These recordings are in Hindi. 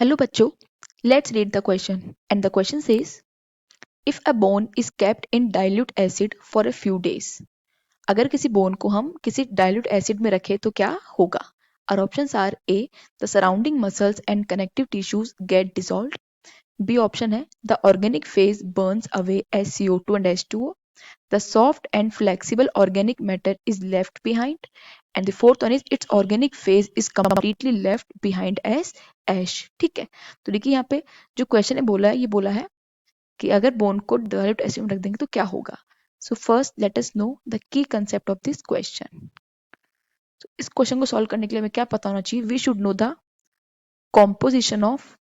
Hello बच्चों, let's read the question. And the question says, if a bone is kept in dilute acid for a few days, अगर किसी bone को हम किसी dilute acid में रखें तो क्या होगा? Our options are A, the surrounding muscles and connective tissues get dissolved. B option है, the organic phase burns away as CO2 and H2O. The soft and flexible organic matter is left behind. And the fourth one is its organic phase is completely left behind as ash. ठीक है, तो देखिए यहाँ पे जो क्वेश्चन है बोला है, ये बोला है कि अगर बोन को डायरेक्ट एसिड में रख देंगे तो क्या होगा. So first let us know the key concept of this question. तो इस क्वेश्चन को सॉल्व करने के लिए हमें क्या पता होना चाहिए? We should know the composition of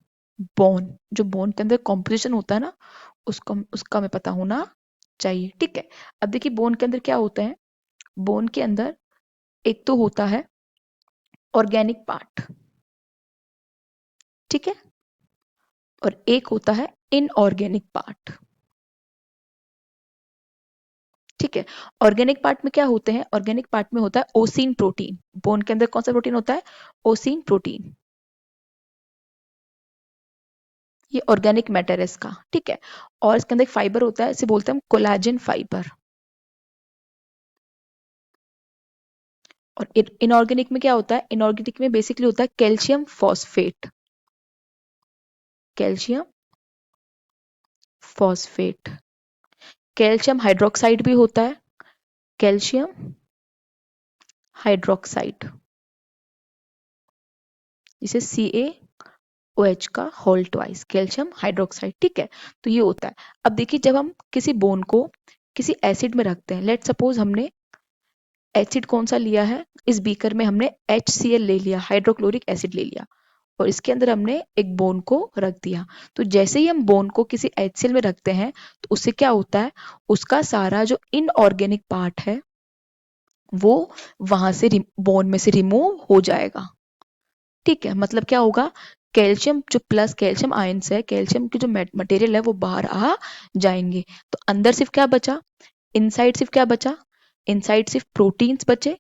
bone. जो बोन के अंदर कॉम्पोजिशन होता है ना, उसका हमें पता होना चाहिए. ठीक है, अब देखिए बोन के अंदर क्या होता है. बोन के अंदर एक तो होता है ऑर्गेनिक पार्ट, ठीक है, और एक होता है इनऑर्गेनिक पार्ट. ठीक है, ऑर्गेनिक पार्ट में क्या होते हैं? ऑर्गेनिक पार्ट में होता है ओसिन प्रोटीन. बोन के अंदर कौन सा प्रोटीन होता है? ओसिन प्रोटीन. ये ऑर्गेनिक मैटर है इसका. ठीक है, और इसके अंदर एक फाइबर होता है, इसे बोलते हैं हम कोलाजन फाइबर. और इनऑर्गेनिक में क्या होता है? इनऑर्गेनिक में बेसिकली होता है calcium phosphate. Calcium phosphate. Calcium hydroxide भी होता है. कैल्शियम हाइड्रोक्साइड, जिसे CaOH का होल ट्वाइस, कैल्शियम हाइड्रोक्साइड. ठीक है, तो ये होता है. अब देखिए जब हम किसी बोन को किसी एसिड में रखते हैं, लेट सपोज हमने एसिड कौन सा लिया है, इस बीकर में हमने HCl ले लिया, हाइड्रोक्लोरिक एसिड ले लिया, और इसके अंदर हमने एक बोन को रख दिया. तो जैसे ही हम बोन को किसी HCl में रखते हैं तो उससे क्या होता है, उसका सारा जो इनऑर्गेनिक पार्ट है वो वहां से बोन में से रिमूव हो जाएगा. ठीक है, मतलब क्या होगा, कैल्शियम जो प्लस कैल्शियम आयंस है, कैल्शियम की जो मटेरियल है वो बाहर आ जाएंगे. तो अंदर सिर्फ क्या बचा? इनसाइड सिर्फ क्या बचा? इनसाइड सिर्फ प्रोटीन्स बचे,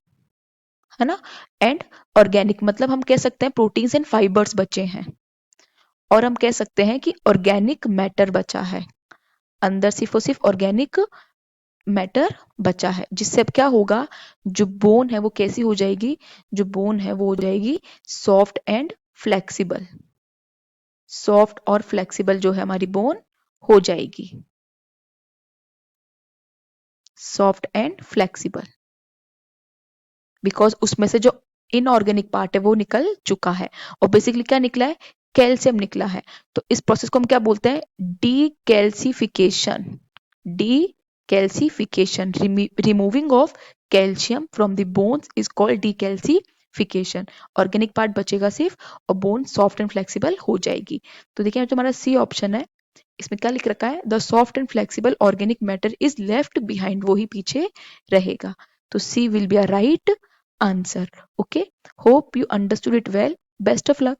है ना, एंड ऑर्गेनिक, मतलब हम कह सकते हैं प्रोटीन्स एंड फाइबर्स बचे हैं, और हम कह सकते हैं कि ऑर्गेनिक मैटर बचा है. अंदर सिर्फ और सिर्फ ऑर्गेनिक मैटर बचा है, जिससे अब क्या होगा, जो बोन है वो कैसी हो जाएगी? जो बोन है वो हो जाएगी सॉफ्ट एंड फ्लेक्सिबल. सॉफ्ट और फ्लेक्सिबल जो है हमारी बोन हो जाएगी. सॉफ्ट एंड फ्लेक्सिबल, बिकॉज उसमें से जो इनऑर्गेनिक पार्ट है वो निकल चुका है, और बेसिकली क्या निकला है? कैल्शियम निकला है. तो इस प्रोसेस को हम क्या बोलते हैं? Decalcification. Decalcification, removing of calcium from the bones is called decalcification. Organic part बचेगा सिर्फ, और बोन सॉफ्ट एंड फ्लेक्सिबल हो जाएगी. तो देखिए जो हमारा सी ऑप्शन है, इसमें क्या लिख रखा है? The soft and flexible organic matter is left behind, वो ही पीछे रहेगा. तो C will be a right answer. Okay, hope you understood it well. Best of luck.